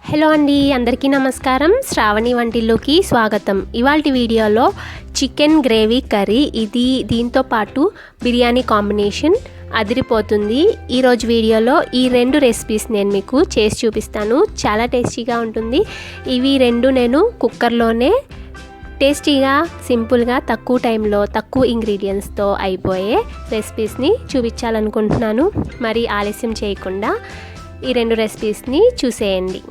Hello అండి, అందరికీ నమస్కారం. శ్రావణి వంటిల్లుకి స్వాగతం. ఇవాల్టి వీడియోలో చికెన్ గ్రేవీ కర్రీ, దీంతో పాటు బిర్యానీ కాంబినేషన్ అదిరిపోతుంది. ఈరోజు వీడియోలో ఈ రెండు రెసిపీస్ నేను మీకు చేసి చూపిస్తాను. చాలా టేస్టీగా ఉంటుంది. ఇవి రెండు నేను కుక్కర్లోనే టేస్టీగా, సింపుల్గా, తక్కువ టైంలో, తక్కువ ఇంగ్రీడియంట్స్తో అయిపోయే రెసిపీస్ని చూపించాలనుకుంటున్నాను. మరి ఆలస్యం చేయకుండా ఈ రెండు రెసిపీస్ని చూసేయండి.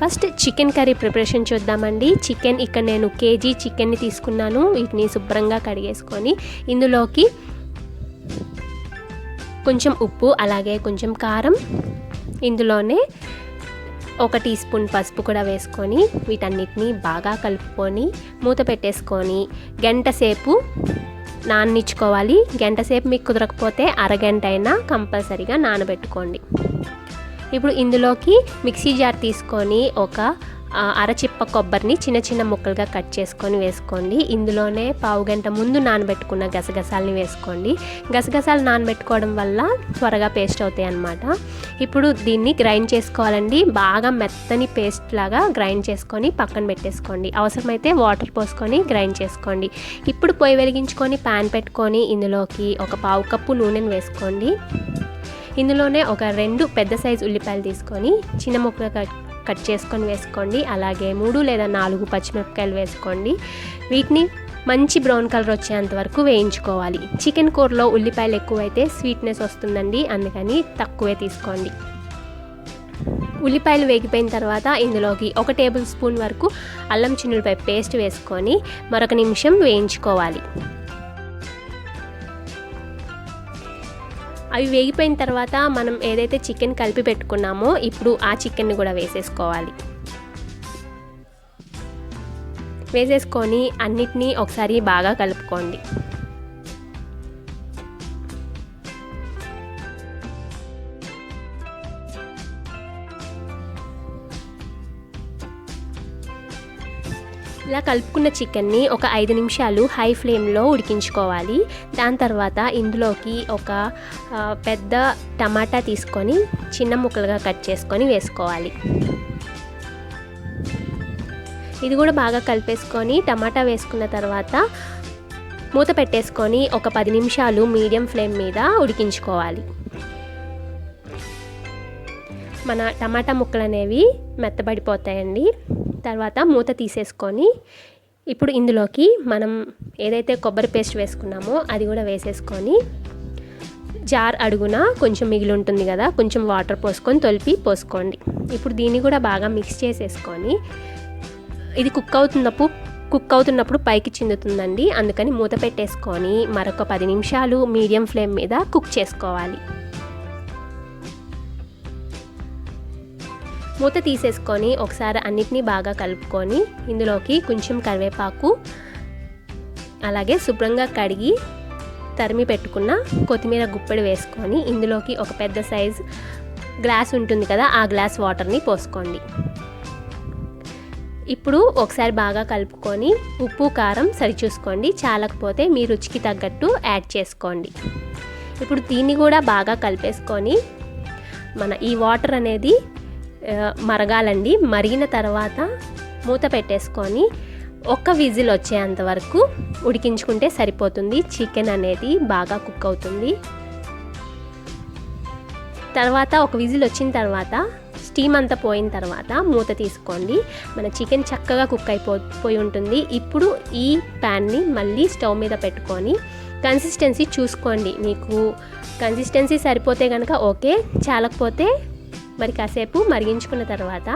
ఫస్ట్ చికెన్ కర్రీ ప్రిపరేషన్ చూద్దామండి. చికెన్ ఇక్కడ నేను కేజీ చికెన్ని తీసుకున్నాను. వీటిని శుభ్రంగా కడిగేసుకొని ఇందులోకి కొంచెం ఉప్పు, అలాగే కొంచెం కారం, ఇందులోనే 1 టీ స్పూన్ పసుపు కూడా వేసుకొని వీటన్నిటిని బాగా కలుపుకొని మూత పెట్టేసుకొని గంట సేపు నాననిచ్చుకోవాలి. గంట సేపు మీకు కుదరకపోతే అరగంట అయినా కంపల్సరీగా నానబెట్టుకోండి. ఇప్పుడు ఇందులోకి మిక్సీ జార్ తీసుకొని ఒక అరచిప్ప కొబ్బరిని చిన్న చిన్న ముక్కలుగా కట్ చేసుకొని వేసుకోండి. ఇందులోనే పావు గంట ముందు నానబెట్టుకున్న గసగసాలని వేసుకోండి. గసగసాలు నానబెట్టుకోవడం వల్ల త్వరగా పేస్ట్ అవుతాయి అన్నమాట. ఇప్పుడు దీన్ని గ్రైండ్ చేసుకోవాలండి. బాగా మెత్తని పేస్ట్ లాగా గ్రైండ్ చేసుకొని పక్కన పెట్టేసుకోండి. అవసరమైతే వాటర్ పోసుకొని గ్రైండ్ చేసుకోండి. ఇప్పుడు పొయ్యి వెలిగించుకొని ప్యాన్ పెట్టుకొని ఇందులోకి ఒక పావు కప్పు నూనెను వేసుకోండి. ఇందులోనే ఒక 2 పెద్ద సైజు ఉల్లిపాయలు తీసుకొని చిన్న ముక్కలుగా కట్ చేసుకొని వేసుకోండి. అలాగే 3 లేదా 4 పచ్చిమిరపకాయలు వేసుకోండి. వీటిని మంచి బ్రౌన్ కలర్ వచ్చేంత వరకు వేయించుకోవాలి. చికెన్ కూరలో ఉల్లిపాయలు ఎక్కువైతే స్వీట్నెస్ వస్తుందండి, అందుకని తక్కువే తీసుకోండి. ఉల్లిపాయలు వేగిపోయిన తర్వాత ఇందులోకి 1 టేబుల్ స్పూన్ వరకు అల్లం చిన్నులపై పేస్ట్ వేసుకొని మరొక నిమిషం వేయించుకోవాలి. అవి వేగిపోయిన తర్వాత మనం ఏదైతే చికెన్ కలిపి పెట్టుకున్నామో ఇప్పుడు ఆ చికెన్ని కూడా వేసేసుకోవాలి. వేసేసుకొని అన్నిటినీ ఒకసారి బాగా కలుపుకోండి. ఇలా కలుపుకున్న చికెన్ని ఒక 5 నిమిషాలు హై ఫ్లేమ్లో ఉడికించుకోవాలి. దాని తర్వాత ఇందులోకి ఒక పెద్ద టమాటా తీసుకొని చిన్న ముక్కలుగా కట్ చేసుకొని వేసుకోవాలి. ఇది కూడా బాగా కలిపేసుకొని టమాటా వేసుకున్న తర్వాత మూత పెట్టేసుకొని ఒక 10 నిమిషాలు మీడియం ఫ్లేమ్ మీద ఉడికించుకోవాలి. మన టమాటా ముక్కలు అనేవి మెత్తబడిపోతాయండి. తర్వాత మూత తీసేసుకొని ఇప్పుడు ఇందులోకి మనం ఏదైతే కొబ్బరి పేస్ట్ వేసుకున్నామో అది కూడా వేసేసుకొని జార్ అడుగున కొంచెం మిగిలి ఉంటుంది కదా, కొంచెం వాటర్ పోసుకొని తొలిపి పోసుకోండి. ఇప్పుడు దీన్ని కూడా బాగా మిక్స్ చేసేసుకొని ఇది కుక్ అవుతున్నప్పుడు పైకి చిందుతుందండి, అందుకని మూత పెట్టేసుకొని మరొక 10 నిమిషాలు మీడియం ఫ్లేమ్ మీద కుక్ చేసుకోవాలి. మూత తీసేసుకొని ఒకసారి అన్నిటినీ బాగా కలుపుకొని ఇందులోకి కొంచెం కరివేపాకు, అలాగే శుభ్రంగా కడిగి తరిమి పెట్టుకున్న కొత్తిమీర గుప్పెడు వేసుకొని ఇందులోకి ఒక పెద్ద సైజు గ్లాస్ ఉంటుంది కదా, ఆ గ్లాస్ వాటర్ని పోసుకోండి. ఇప్పుడు ఒకసారి బాగా కలుపుకొని ఉప్పు కారం సరిచూసుకోండి. చాలకపోతే మీ రుచికి తగ్గట్టు యాడ్ చేసుకోండి. ఇప్పుడు దీన్ని కూడా బాగా కలిపేసుకొని మన ఈ వాటర్ అనేది మరగాలండి. మరిగిన తర్వాత మూత పెట్టేసుకొని 1 విజిల్ వచ్చేంత వరకు ఉడికించుకుంటే సరిపోతుంది. చికెన్ అనేది బాగా కుక్ అవుతుంది. తర్వాత 1 విజిల్ వచ్చిన తర్వాత స్టీమ్ అంతా పోయిన తర్వాత మూత తీసుకోండి. మన చికెన్ చక్కగా కుక్ అయిపోయి ఉంటుంది. ఇప్పుడు ఈ ప్యాన్ని మళ్ళీ స్టవ్ మీద పెట్టుకొని కన్సిస్టెన్సీ చూసుకోండి. మీకు కన్సిస్టెన్సీ సరిపోతే కనుక ఓకే, చాలకపోతే మరి కాసేపు మరిగించుకున్న తర్వాత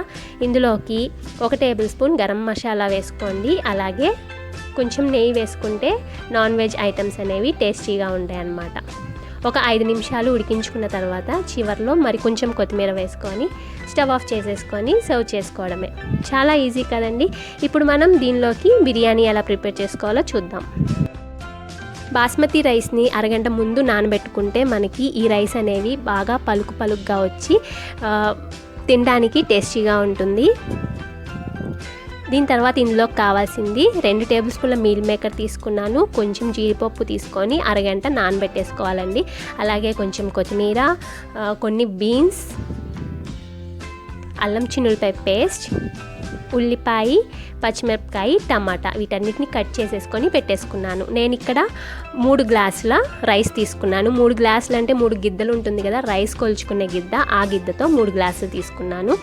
ఇందులోకి 1 టేబుల్ స్పూన్ గరం మసాలా వేసుకోండి. అలాగే కొంచెం నెయ్యి వేసుకుంటే నాన్ వెజ్ ఐటమ్స్ అనేవి టేస్టీగా ఉంటాయి అన్నమాట. ఒక 5 నిమిషాలు ఉడికించుకున్న తర్వాత చివర్లో మరి కొంచెం కొత్తిమీర వేసుకొని స్టవ్ ఆఫ్ చేసేసుకొని సర్వ్ చేసుకోవడమే. చాలా ఈజీ కదండి. ఇప్పుడు మనం దీనిలోకి బిర్యానీ ఎలా ప్రిపేర్ చేసుకోవాలో చూద్దాం. బాస్మతి రైస్ని అరగంట ముందు నానబెట్టుకుంటే మనకి ఈ రైస్ అనేవి బాగా పలుకుగా వచ్చి తినడానికి టేస్టీగా ఉంటుంది. దీని తర్వాత ఇందులోకి కావాల్సింది 2 టేబుల్ స్పూన్ల మీల్ మేకర్ తీసుకున్నాను, కొంచెం జీడిపప్పు తీసుకొని అరగంట నానబెట్టేసుకోవాలండి. అలాగే కొంచెం కొత్తిమీర, కొన్ని బీన్స్, అల్లం చిన్నులపాయ పేస్ట్, ఉల్లిపాయ, పచ్చిమిరపకాయ, టమాటా వీటన్నిటిని కట్ చేసేసుకొని పెట్టేసుకున్నాను. నేను ఇక్కడ 3 గ్లాసుల రైస్ తీసుకున్నాను. 3 గ్లాసులు అంటే 3 గిద్దలు ఉంటుంది కదా, రైస్ కొలుచుకునే గిద్ద, ఆ గిద్దతో 3 గ్లాసులు తీసుకున్నాను.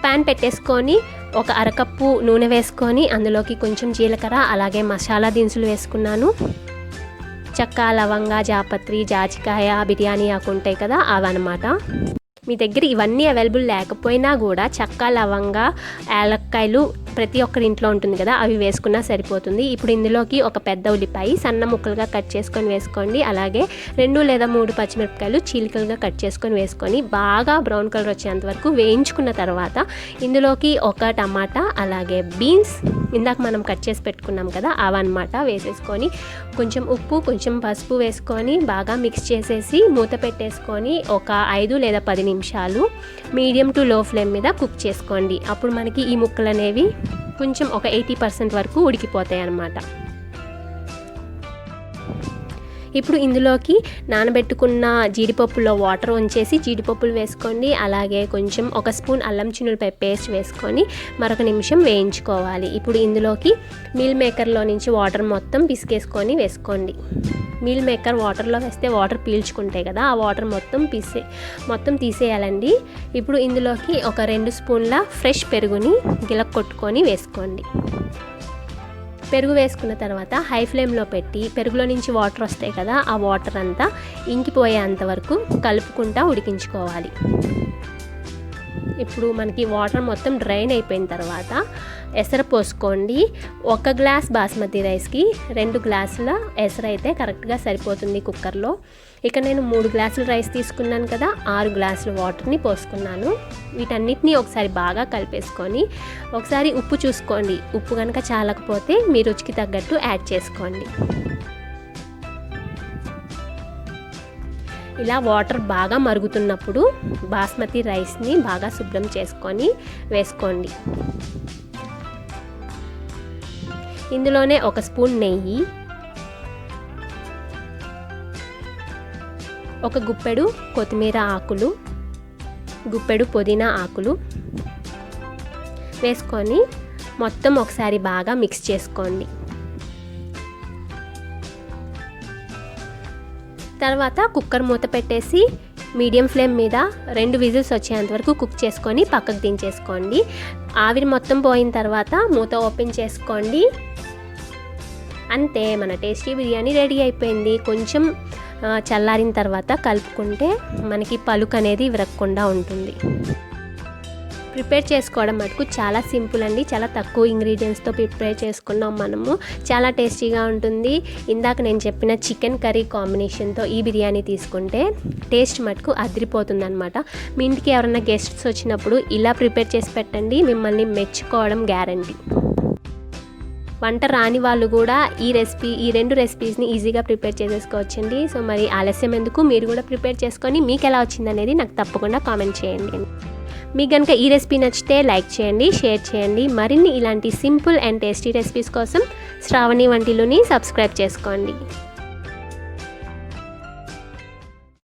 ప్యాన్ పెట్టేసుకొని ఒక అరకప్పు నూనె వేసుకొని అందులోకి కొంచెం జీలకర్ర అలాగే మసాలా దినుసులు వేసుకున్నాను. చెక్క, లవంగా, జాపత్రి, జాజికాయ, బిర్యానీ ఆకు ఉంటాయి కదా, అవన్నమాట. మీ దగ్గర ఇవన్నీ అవైలబుల్ లేకపోయినా కూడా చెక్క, లవంగా, యాలక్కాయలు ప్రతి ఒక్కరి ఇంట్లో ఉంటుంది కదా, అవి వేసుకున్నా సరిపోతుంది. ఇప్పుడు ఇందులోకి ఒక పెద్ద ఉల్లిపాయ సన్న ముక్కలుగా కట్ చేసుకొని వేసుకోండి. అలాగే 2 లేదా 3 పచ్చిమిరపకాయలు చీలికలుగా కట్ చేసుకొని వేసుకొని బాగా బ్రౌన్ కలర్ వచ్చేంత వరకు వేయించుకున్న తర్వాత ఇందులోకి ఒక టమాటా అలాగే బీన్స్ ఇందాక మనం కట్ చేసి పెట్టుకున్నాం కదా, అవన్నమాట వేసేసుకొని కొంచెం ఉప్పు, కొంచెం పసుపు వేసుకొని బాగా మిక్స్ చేసేసి మూత పెట్టేసుకొని ఒక 5 లేదా 10 నిమిషాలు మీడియం టు లో ఫ్లేమ్ మీద కుక్ చేసుకోండి. అప్పుడు మనకి ఈ ముక్కలు అనేవి కొంచెం ఒక 80% వరకు ఉడికిపోతాయి అన్నమాట. ఇప్పుడు ఇందులోకి నానబెట్టుకున్న జీడిపప్పులో వాటర్ ఉంచేసి జీడిపప్పులు వేసుకోండి. అలాగే కొంచెం 1 స్పూన్ అల్లం చిన్నులపాయ పేస్ట్ వేసుకొని మరొక నిమిషం వేయించుకోవాలి. ఇప్పుడు ఇందులోకి మీల్ మేకర్లో నుంచి వాటర్ మొత్తం పిసికేసుకొని వేసుకోండి. మీల్ మేకర్ వాటర్లో వేస్తే వాటర్ పీల్చుకుంటాయి కదా, ఆ వాటర్ మొత్తం తీసేయాలండి. ఇప్పుడు ఇందులోకి ఒక 2 స్పూన్ల ఫ్రెష్ పెరుగుని గిలక్కొట్టుకొని వేసుకోండి. పెరుగు వేసుకున్న తర్వాత హై ఫ్లేమ్లో పెట్టి పెరుగులో నుంచి వాటర్ వస్తాయి కదా, ఆ వాటర్ అంతా ఇంకిపోయేంత వరకు కలుపుకుంటూ ఉడికించుకోవాలి. ఇప్పుడు మనకి వాటర్ మొత్తం డ్రైన్ అయిపోయిన తర్వాత ఎసరు పోసుకోండి. 1 గ్లాస్ బాస్మతి రైస్కి 2 గ్లాసుల ఎసరు అయితే కరెక్ట్గా సరిపోతుంది కుక్కర్లో. ఇక నేను 3 గ్లాసుల రైస్ తీసుకున్నాను కదా, 6 గ్లాసుల వాటర్ని పోసుకున్నాను. వీటన్నిటిని ఒకసారి బాగా కలిపేసుకొని ఒకసారి ఉప్పు చూసుకోండి. ఉప్పు కనుక చాలకపోతే మీ రుచికి తగ్గట్టు యాడ్ చేసుకోండి. ఇలా వాటర్ బాగా మరుగుతున్నప్పుడు బాస్మతి రైస్ని బాగా శుభ్రం చేసుకొని వేసుకోండి. ఇందులోనే 1 స్పూన్ నెయ్యి, 1 గుప్పెడు కొత్తిమీర ఆకులు, గుప్పెడు పుదీనా ఆకులు వేసుకొని మొత్తం ఒకసారి బాగా మిక్స్ చేసుకోండి. తర్వాత కుక్కర్ మూత పెట్టేసి మీడియం ఫ్లేమ్ మీద 2 విజిల్స్ వచ్చేంత వరకు కుక్ చేసుకొని పక్కకు దించేసుకోండి. ఆవిరి మొత్తం పోయిన తర్వాత మూత ఓపెన్ చేసుకోండి. అంతే, మన టేస్టీ బిర్యానీ రెడీ అయిపోయింది. కొంచెం చల్లారిన తర్వాత కలుపుకుంటే మనకి పలుకు అనేది విరగకుండా ఉంటుంది. ప్రిపేర్ చేసుకోవడం మటుకు చాలా సింపుల్ అండి. చాలా తక్కువ ఇంగ్రీడియంట్స్తో ప్రిపేర్ చేసుకున్నాం మనము. చాలా టేస్టీగా ఉంటుంది. ఇందాక నేను చెప్పిన చికెన్ కర్రీ కాంబినేషన్తో ఈ బిర్యానీ తీసుకుంటే టేస్ట్ మటుకు అదిరిపోతుందన్నమాట. మీ ఇంటికి ఎవరైనా గెస్ట్స్ వచ్చినప్పుడు ఇలా ప్రిపేర్ చేసి పెట్టండి, మిమ్మల్ని మెచ్చుకోవడం గ్యారంటీ. వంట రాని వాళ్ళు కూడా ఈ 2 రెసిపీస్ని ఈజీగా ప్రిపేర్ చేసేసుకోవచ్చండి. సో మరి ఆలస్యం ఎందుకు, మీరు కూడా ప్రిపేర్ చేసుకొని మీకు ఎలా వచ్చిందనేది నాకు తప్పకుండా కామెంట్ చేయండి. మీకు కనుక ఈ రెసిపీ నచ్చితే లైక్ చేయండి, షేర్ చేయండి. మరిన్ని ఇలాంటి సింపుల్ అండ్ టేస్టీ రెసిపీస్ కోసం శ్రావణి వంటిల్లుని సబ్స్క్రైబ్ చేసుకోండి.